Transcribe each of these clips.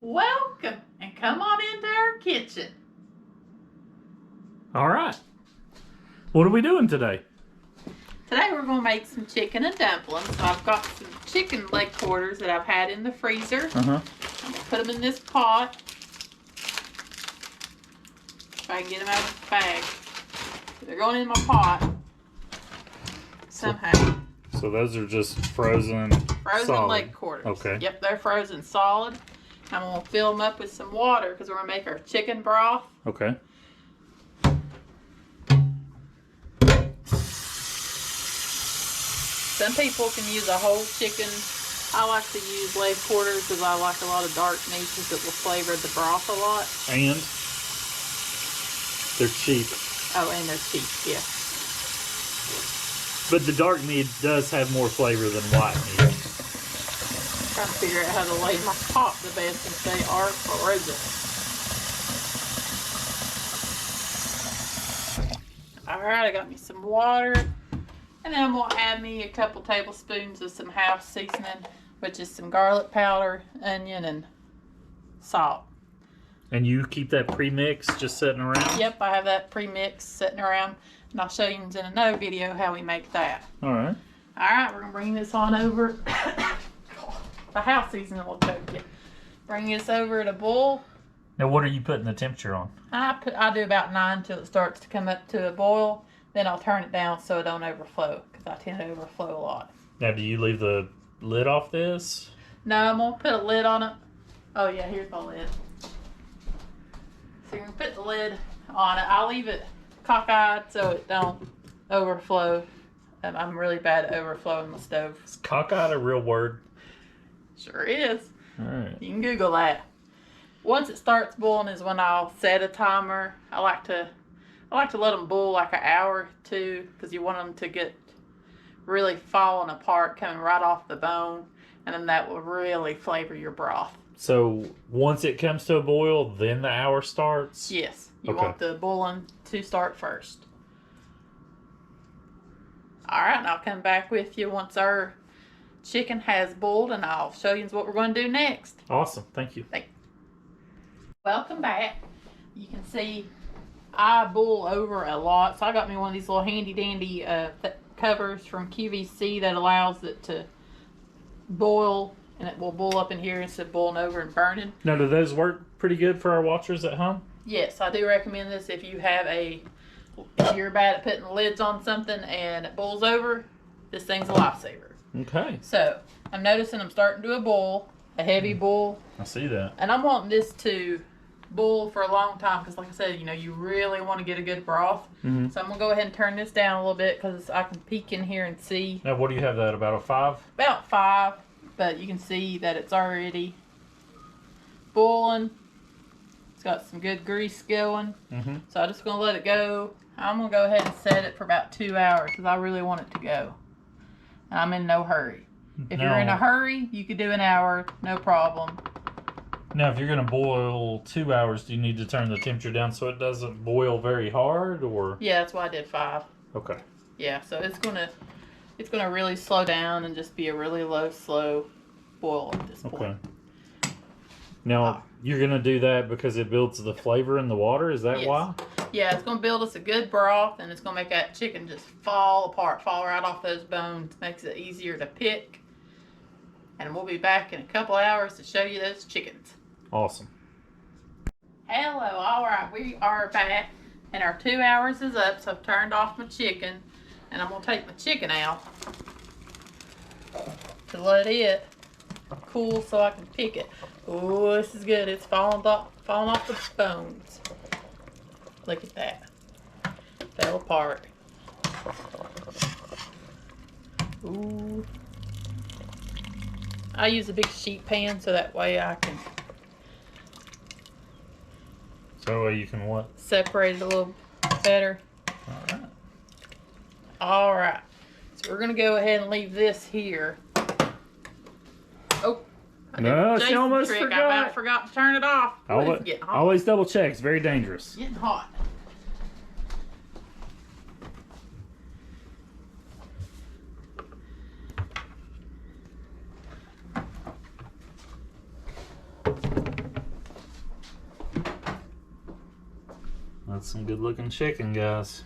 Welcome and come on into our kitchen. All right. What are we doing today? Today we're going to make some chicken and dumplings. So I've got some chicken leg quarters that I've had in the freezer. I'm going to put them in this pot. If I can get them out of the bag. They're going in my pot somehow. So those are just frozen solid leg quarters. Okay. Yep, they're frozen solid. I'm going to fill them up with some water because we're going to make our chicken broth. Okay. Some people can use a whole chicken. I like to use leg quarters because I like a lot of dark meat because it will flavor the broth a lot. And they're cheap. Oh, and they're cheap, yeah. But the dark meat does have more flavor than white meat. I'm trying to figure out how to lay my pot the best since they are frozen. Alright, I got me some water. And then I'm going to add me a couple tablespoons of some house seasoning, which is some garlic powder, onion, and salt. And you keep that pre-mix just sitting around? Yep, I have that pre-mixed sitting around. And I'll show you in another video how we make that. Alright. Alright, we're going to bring this on over. The house seasoning will cook it. Bring this over to boil. Now what are you putting the temperature on? I do about 9 till it starts to come up to a boil. Then I'll turn it down so it don't overflow, because I tend to overflow a lot. Now do you leave the lid off this? No, I'm going to put a lid on it. Oh yeah, here's my lid. So you're going to put the lid on it. I'll leave it cockeyed so it don't overflow. I'm really bad at overflowing my stove. Is cockeyed a real word? Sure is. Alright. You can Google that. Once it starts boiling is when I'll set a timer. I like to let them boil like an hour or two because you want them to get really falling apart, coming right off the bone, and then that will really flavor your broth. So once it comes to a boil, then the hour starts? Yes, you want the boiling to start first. Alright, and I'll come back with you once our chicken has boiled, and I'll show you what we're going to do next. Awesome, thank you. Welcome back. You can see I boil over a lot, so I got me one of these little handy dandy covers from QVC that allows it to boil, and it will boil up in here instead of boiling over and burning. Now do those work pretty good for our watchers at home? Yes, I do recommend this if you have if you're bad at putting lids on something and it boils over. This thing's a lifesaver. Okay. So I'm noticing I'm starting to do a boil, a heavy boil. I see that. And I'm wanting this to boil for a long time because, like I said, you really want to get a good broth. So I'm going to go ahead and turn this down a little bit because I can peek in here and see. Now what do you have that, about a 5? About 5, but you can see that it's already boiling. It's got some good grease going. So I'm just going to let it go. I'm going to go ahead and set it for about 2 hours because I really want it to go. And I'm in no hurry. If you're in a hurry, you could do an hour, no problem. Now, if you're going to boil 2 hours, do you need to turn the temperature down so it doesn't boil very hard, or? Yeah, that's why I did 5. Okay. Yeah, so it's gonna really slow down and just be a really low, slow boil at this point. Okay. Now, you're going to do that because it builds the flavor in the water? Is that why? Yeah, it's going to build us a good broth, and it's going to make that chicken just fall apart, fall right off those bones. Makes it easier to pick. And we'll be back in a couple hours to show you those chickens. Awesome. Hello, alright, we are back, and our 2 hours is up, so I've turned off my chicken, and I'm going to take my chicken out to let it cool so I can pick it. Oh, this is good. It's falling off the bones. Look at that. Fell apart. Ooh. I use a big sheet pan so that way I can... So you can what? Separate it a little better. Alright. Alright. So we're going to go ahead and leave this here. Oh. No, she almost forgot. I about forgot to turn it off. Always, getting hot. always double check. It's very dangerous. Getting hot. That's some good looking chicken, guys.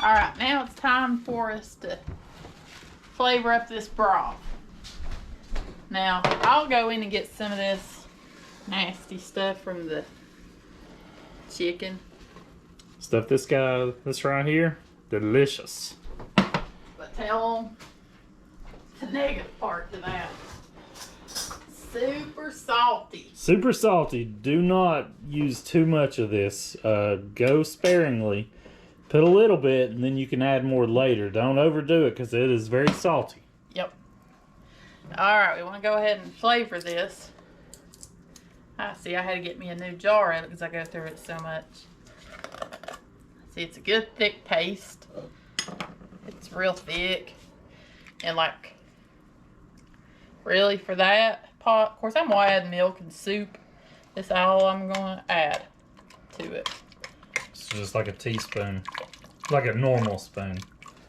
Alright, now it's time for us to flavor up this broth. Now, I'll go in and get some of this nasty stuff from the chicken. Stuff this right here, delicious. But tell them the negative part to that. Super salty. Super salty. Do not use too much of this. Go sparingly. Put a little bit, and then you can add more later. Don't overdo it, because it is very salty. Yep. Alright, we want to go ahead and flavor this. I had to get me a new jar of it because I go through it so much. See, it's a good thick paste. It's real thick. And like, really for that pot, of course I'm going to add milk and soup. That's all I'm going to add to it. It's just like a teaspoon. Like a normal spoon.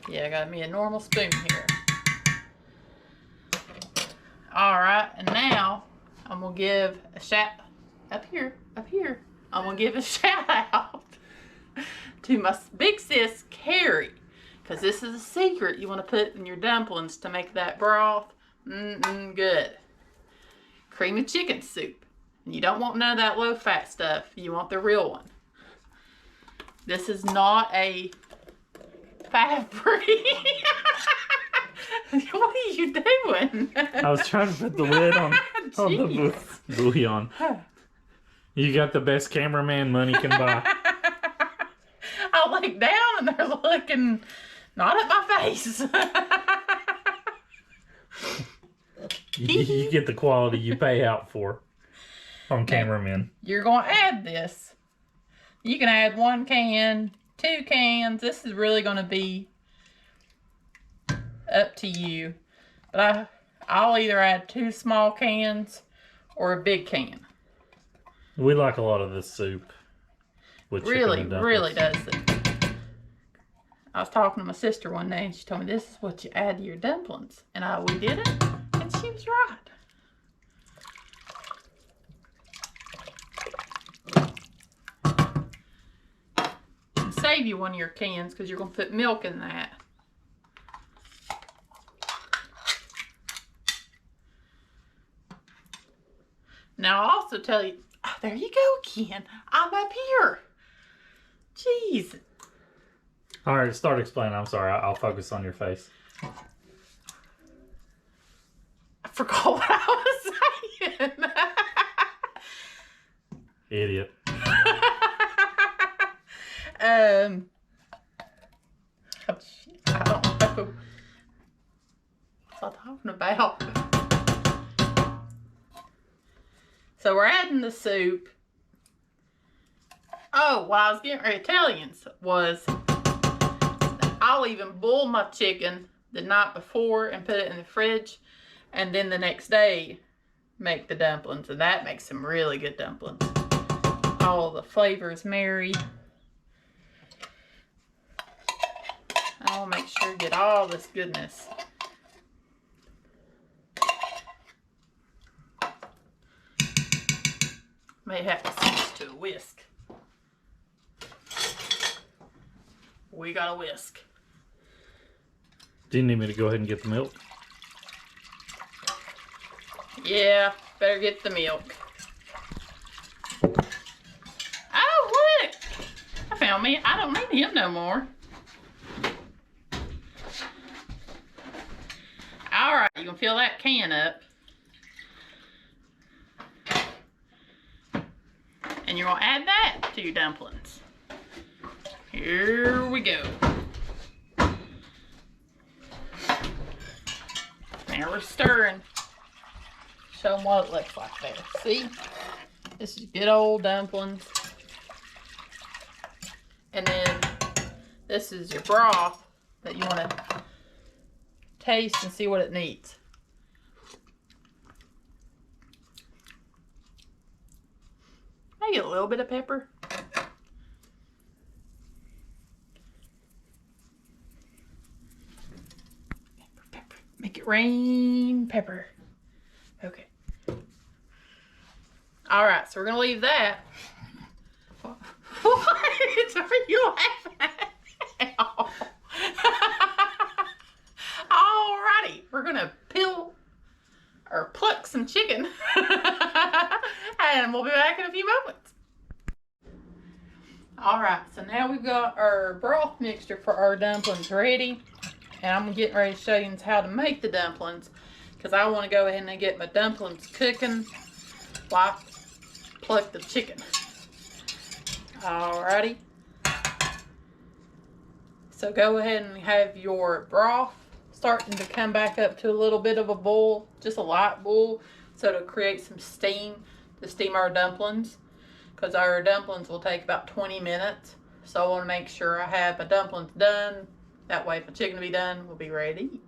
Yeah, I got me a normal spoon here. Alright, and now I'm going to give a shout up here. I'm going to give a shout out to my big sis, Carrie. Because this is a secret you want to put in your dumplings to make that broth good. Creamy chicken soup. And you don't want none of that low-fat stuff. You want the real one. This is not a fat-free. What are you doing? I was trying to put the lid on the bouillon. You got the best cameraman money can buy. I look down and they're looking not at my face. You get the quality you pay out for on cameramen. You're going to add this. You can add 1 can, 2 cans. This is really going to be up to you. But I'll either add 2 small cans or a big can. We like a lot of this soup. With Really does it. I was talking to my sister one day and she told me this is what you add to your dumplings. And we did it, and she was right. Save you one of your cans because you're going to put milk in that. Now I'll also tell you, oh, there you go again. I'm up here. Jeez. All right, start explaining. I'm sorry. I'll focus on your face. I forgot what I was saying. Idiot. Oh, shit. I don't know what I'm talking about. So we're adding the soup. Oh, what I was getting ready to tell you was I'll even boil my chicken the night before and put it in the fridge, and then the next day make the dumplings, and that makes some really good dumplings. All the flavors marry. I'll make sure to get all this goodness. May have to switch to a whisk. We got a whisk. Do you need me to go ahead and get the milk? Yeah, better get the milk. Oh, look! I found me. I don't need him no more. Alright, you can fill that can up. And you're going to add that to your dumplings. Here we go. Now we're stirring. Show them what it looks like there. See? This is good old dumplings. And then this is your broth that you want to taste and see what it needs. I get a little bit of pepper. Pepper. Make it rain pepper. Okay. All right, so we're gonna leave that. What are you laughing at? Alrighty, we're gonna peel or pluck some chicken, and we'll be back in a few moments. All right, so now we've got our broth mixture for our dumplings ready. And I'm getting ready to show you how to make the dumplings, because I want to go ahead and get my dumplings cooking while I pluck the chicken. Alrighty. So go ahead and have your broth starting to come back up to a little bit of a boil, just a light boil, so to create some steam to steam our dumplings, because our dumplings will take about 20 minutes. So I want to make sure I have my dumplings done. That way, if my chicken will be done, we'll be ready to eat.